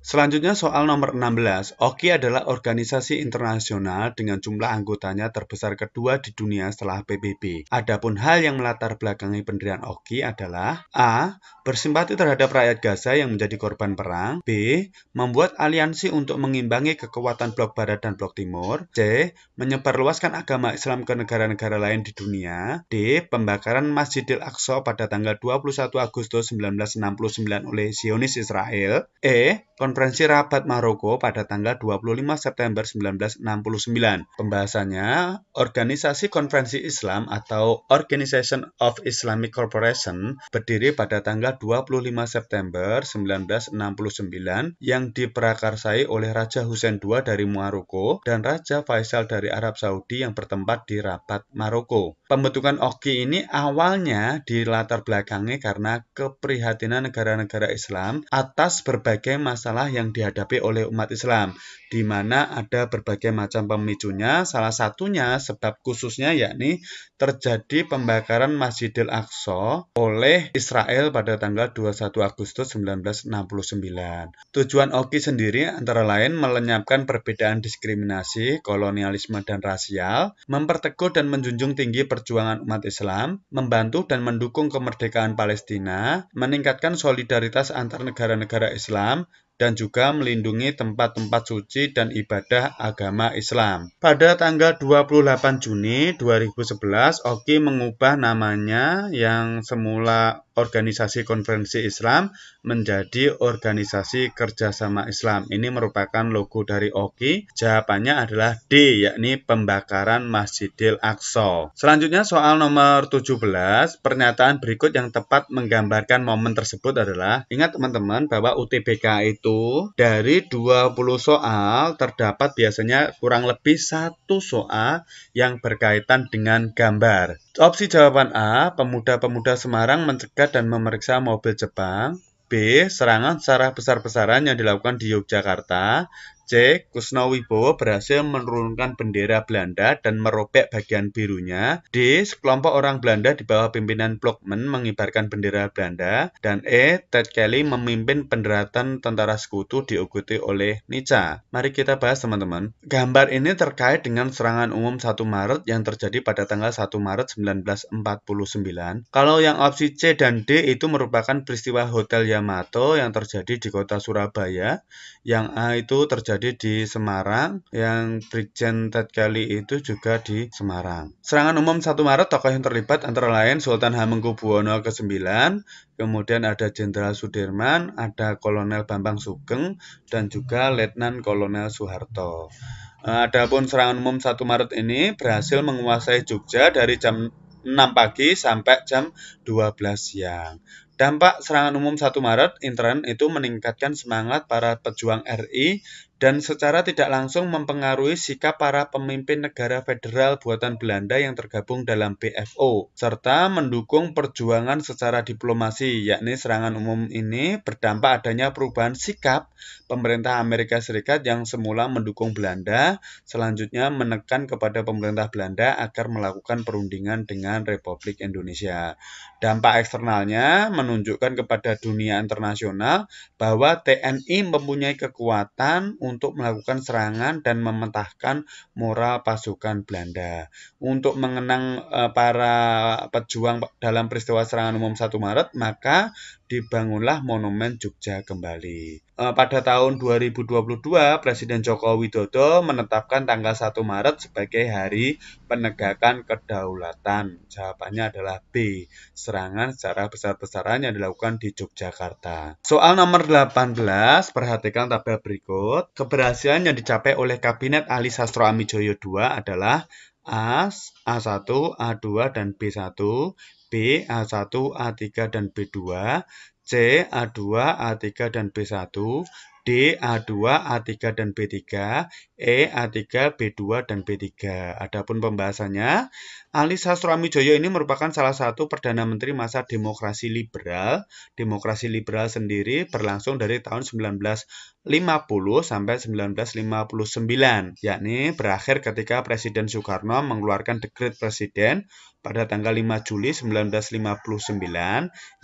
Selanjutnya soal nomor 16. OKI adalah organisasi internasional dengan jumlah anggotanya terbesar kedua di dunia setelah PBB. Adapun hal yang melatar belakangi pendirian OKI adalah A. Bersimpati terhadap rakyat Gaza yang menjadi korban perang. B. Membuat aliansi untuk mengimbangi kekuatan blok barat dan blok timur. C. Menyebarluaskan agama Islam ke negara-negara lain di dunia. D. Pembakaran Masjidil Aqsa pada tanggal 21 Agustus 1969 oleh Zionis Israel. E. Konferensi Rabat Maroko pada tanggal 25 September 1969. Pembahasannya, Organisasi Konferensi Islam atau Organization of Islamic Cooperation berdiri pada tanggal 25 September 1969 yang diprakarsai oleh Raja Hussein II dari Maroko dan Raja Faisal dari Arab Saudi yang bertempat di Rabat, Maroko. Pembentukan OKI ini awalnya dilatar belakangi karena keprihatinan negara-negara Islam atas berbagai masalah yang dihadapi oleh umat Islam, di mana ada berbagai macam pemicunya, salah satunya sebab khususnya yakni terjadi pembakaran Masjidil Aqsa oleh Israel pada tanggal 21 Agustus 1969. Tujuan OKI sendiri antara lain melenyapkan perbedaan diskriminasi, kolonialisme, dan rasial, memperteguh dan menjunjung tinggi perjuangan umat Islam, membantu dan mendukung kemerdekaan Palestina, meningkatkan solidaritas antar negara-negara Islam, dan juga melindungi tempat-tempat suci dan ibadah agama Islam. Pada tanggal 28 Juni 2011, OKI mengubah namanya yang semula Organisasi Konferensi Islam menjadi Organisasi Kerjasama Islam. Ini merupakan logo dari OKI. Jawabannya adalah D, yakni pembakaran Masjidil Aqsa. Selanjutnya soal nomor 17. Pernyataan berikut yang tepat menggambarkan momen tersebut adalah, ingat teman-teman bahwa UTBK itu dari 20 soal terdapat biasanya kurang lebih 1 soal yang berkaitan dengan gambar. Opsi jawaban A, pemuda-pemuda Semarang mencegat dan memeriksa mobil Jepang. B, serangan secara besar-besaran yang dilakukan di Yogyakarta. C. Kusno Wibowo berhasil menurunkan bendera Belanda dan merobek bagian birunya. D. Sekelompok orang Belanda di bawah pimpinan Blokman mengibarkan bendera Belanda. Dan E. Ted Kelly memimpin pendaratan tentara sekutu diikuti oleh Nica. Mari kita bahas teman-teman. Gambar ini terkait dengan serangan umum 1 Maret yang terjadi pada tanggal 1 Maret 1949. Kalau yang opsi C dan D itu merupakan peristiwa Hotel Yamato yang terjadi di kota Surabaya. Yang A itu terjadi di Semarang, yang Brigjen Ted Kelly itu juga di Semarang. Serangan umum 1 Maret, tokoh yang terlibat antara lain Sultan Hamengkubuwono ke-9, kemudian ada Jenderal Sudirman, ada Kolonel Bambang Sugeng, dan juga Letnan Kolonel Soeharto. Adapun serangan umum 1 Maret ini berhasil menguasai Jogja dari jam 6 pagi sampai jam 12 siang. Dampak serangan umum 1 Maret intern itu meningkatkan semangat para pejuang RI dan secara tidak langsung mempengaruhi sikap para pemimpin negara federal buatan Belanda yang tergabung dalam BFO, serta mendukung perjuangan secara diplomasi, yakni serangan umum ini berdampak adanya perubahan sikap pemerintah Amerika Serikat yang semula mendukung Belanda, selanjutnya menekan kepada pemerintah Belanda agar melakukan perundingan dengan Republik Indonesia. Dampak eksternalnya menunjukkan kepada dunia internasional bahwa TNI mempunyai kekuatan untuk melakukan serangan dan mementahkan moral pasukan Belanda. Untuk mengenang para pejuang dalam peristiwa serangan umum 1 Maret, maka dibangunlah Monumen Jogja kembali. Pada tahun 2022, Presiden Joko Widodo menetapkan tanggal 1 Maret sebagai Hari Penegakan Kedaulatan. Jawabannya adalah B, serangan secara besar-besaran yang dilakukan di Yogyakarta. Soal nomor 18, perhatikan tabel berikut. Keberhasilan yang dicapai oleh Kabinet Ali Sastro Amijoyo II adalah A, A1, A2, dan B1, B, A1, A3, dan B2, C, A2, A3, dan B1, D, A2, A3, dan B3, E, A3, B2, dan B3. Adapun pembahasannya, Ali Sastroamidjojo ini merupakan salah satu Perdana Menteri masa demokrasi liberal. Demokrasi liberal sendiri berlangsung dari tahun 1950 sampai 1959, yakni berakhir ketika Presiden Soekarno mengeluarkan dekret Presiden pada tanggal 5 Juli 1959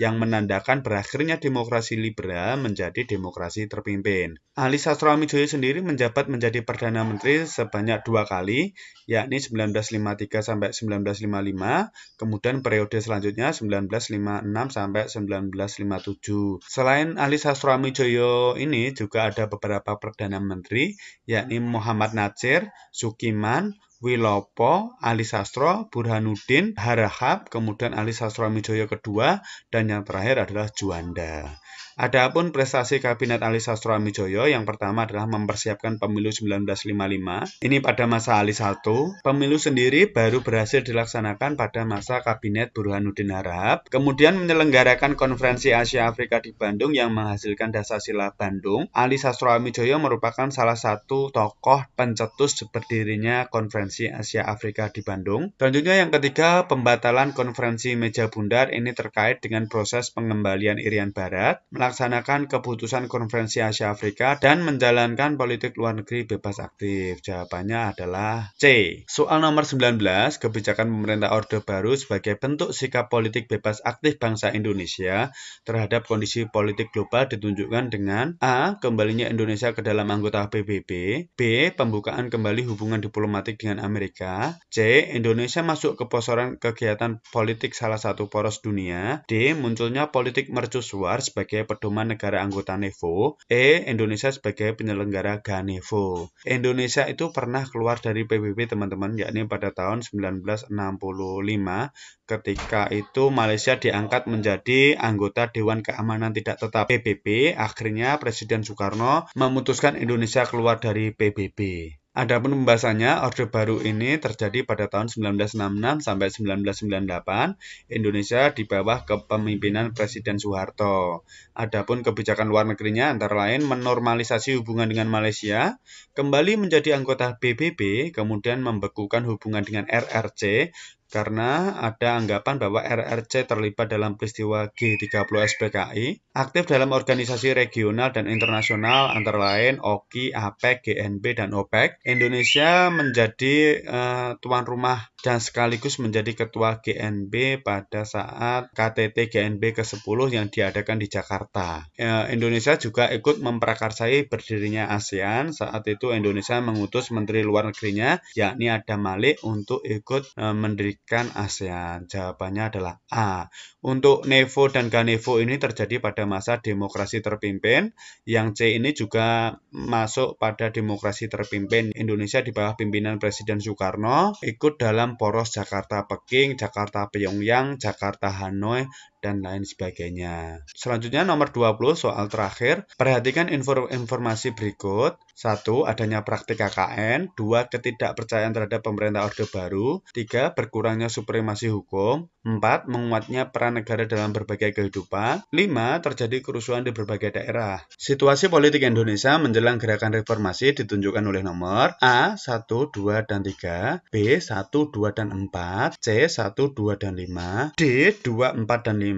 yang menandakan berakhirnya demokrasi liberal menjadi demokrasi terpimpin. Ali Sastroamidjojo sendiri menjabat menjadi Perdana Menteri sebanyak 2 kali, yakni 1953 sampai 1955, kemudian periode selanjutnya 1956 sampai 1957. Selain Ali Sastroamidjojo ini juga ada beberapa Perdana Menteri, yakni Muhammad Natsir, Sukiman, Wilopo, Ali Sastro, Burhanuddin, Harahap, kemudian Ali Sastroamidjojo kedua, dan yang terakhir adalah Juanda. Adapun prestasi Kabinet Ali Sastroamidjojo, yang pertama adalah mempersiapkan pemilu 1955. Ini pada masa Ali I. Pemilu sendiri baru berhasil dilaksanakan pada masa Kabinet Burhanuddin Harahap. Kemudian menyelenggarakan Konferensi Asia Afrika di Bandung yang menghasilkan Dasar-Sila Bandung. Ali Sastroamidjojo merupakan salah satu tokoh pencetus berdirinya Konferensi Asia Afrika di Bandung. Selanjutnya yang ketiga, pembatalan Konferensi Meja Bundar. Ini terkait dengan proses pengembalian Irian Barat, melaksanakan keputusan Konferensi Asia Afrika, dan menjalankan politik luar negeri bebas aktif. Jawabannya adalah C. Soal nomor 19, kebijakan pemerintah Orde Baru sebagai bentuk sikap politik bebas aktif bangsa Indonesia terhadap kondisi politik global ditunjukkan dengan A. Kembalinya Indonesia ke dalam anggota PBB, B. Pembukaan kembali hubungan diplomatik dengan Amerika, C. Indonesia masuk ke pusaran kegiatan politik salah satu poros dunia, D. Munculnya politik mercusuar sebagai pedoman negara anggota NEVO, E. Indonesia sebagai penyelenggara GANEVO. Indonesia itu pernah keluar dari PBB teman-teman, yakni pada tahun 1965. Ketika itu Malaysia diangkat menjadi anggota Dewan Keamanan Tidak Tetap PBB. Akhirnya Presiden Soekarno memutuskan Indonesia keluar dari PBB. Adapun pembahasannya, Orde Baru ini terjadi pada tahun 1966 sampai 1998. Indonesia di bawah kepemimpinan Presiden Soeharto. Adapun kebijakan luar negerinya antara lain menormalisasi hubungan dengan Malaysia, kembali menjadi anggota PBB, kemudian membekukan hubungan dengan RRC, karena ada anggapan bahwa RRC terlibat dalam peristiwa G30 SPKI, aktif dalam organisasi regional dan internasional antara lain OKI, APEC, GNB, dan OPEC. Indonesia menjadi tuan rumah dan sekaligus menjadi ketua GNB pada saat KTT GNB ke-10 yang diadakan di Jakarta. Indonesia juga ikut memprakarsai berdirinya ASEAN. Saat itu Indonesia mengutus Menteri Luar Negerinya, yakni Adam Malik, untuk ikut mendirikan ASEAN. Jawabannya adalah A. Untuk NEVO dan GANEVO ini terjadi pada masa demokrasi terpimpin. Yang C ini juga masuk pada demokrasi terpimpin. Indonesia di bawah pimpinan Presiden Soekarno ikut dalam poros Jakarta-Peking, Jakarta-Pyongyang, Jakarta-Hanoi, dan lain sebagainya. Selanjutnya nomor 20, soal terakhir. Perhatikan informasi berikut. 1. Adanya praktik KKN. 2. Ketidakpercayaan terhadap pemerintah Orde Baru. 3. Berkurangnya supremasi hukum. 4. Menguatnya peran negara dalam berbagai kehidupan. 5. Terjadi kerusuhan di berbagai daerah. Situasi politik Indonesia menjelang gerakan reformasi ditunjukkan oleh nomor A. 1, 2, dan 3. B. 1, 2, dan 4. C. 1, 2, dan 5. D. 2, 4, dan 5.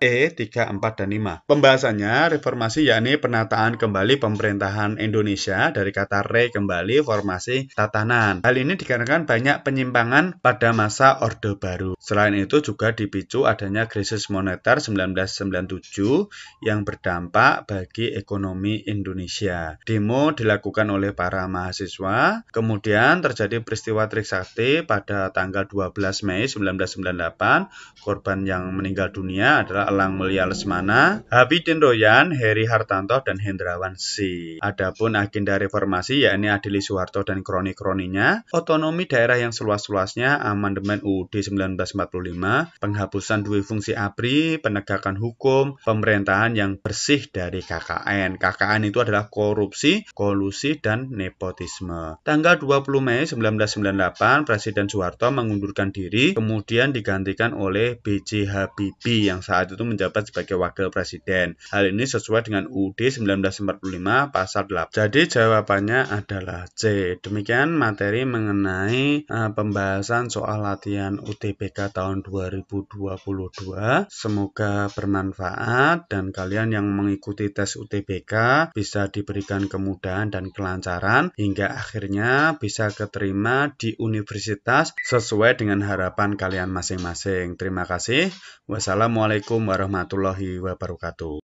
E. 3, 4, dan 5. Pembahasannya, reformasi yakni penataan kembali pemerintahan Indonesia dari kata re kembali, formasi, tatanan. Hal ini dikarenakan banyak penyimpangan pada masa Orde Baru. Selain itu juga dipicu adanya krisis moneter 1997 yang berdampak bagi ekonomi Indonesia. Demo dilakukan oleh para mahasiswa. Kemudian terjadi peristiwa Trisakti pada tanggal 12 Mei 1998. Korban yang meninggal dunia adalah Elang Mulia Lesmana, Habibin Royan, Heri Hartanto, dan Hendrawan Si. Adapun agenda reformasi yakni adili Soeharto dan kroni-kroninya, otonomi daerah yang seluas-luasnya, amandemen UUD 1945, penghapusan dui fungsi ABRI, penegakan hukum, pemerintahan yang bersih dari KKN. KKN itu adalah korupsi, kolusi, dan nepotisme. Tanggal 20 Mei 1998, Presiden Soeharto mengundurkan diri, kemudian digantikan oleh B.J. Habibie. Jokowi yang saat itu menjabat sebagai Wakil Presiden. Hal ini sesuai dengan UUD 1945 pasal 8. Jadi jawabannya adalah C. Demikian materi mengenai pembahasan soal latihan UTBK tahun 2022. Semoga bermanfaat dan kalian yang mengikuti tes UTBK bisa diberikan kemudahan dan kelancaran hingga akhirnya bisa keterima di universitas sesuai dengan harapan kalian masing-masing. Terima kasih. Wassalamualaikum warahmatullahi wabarakatuh.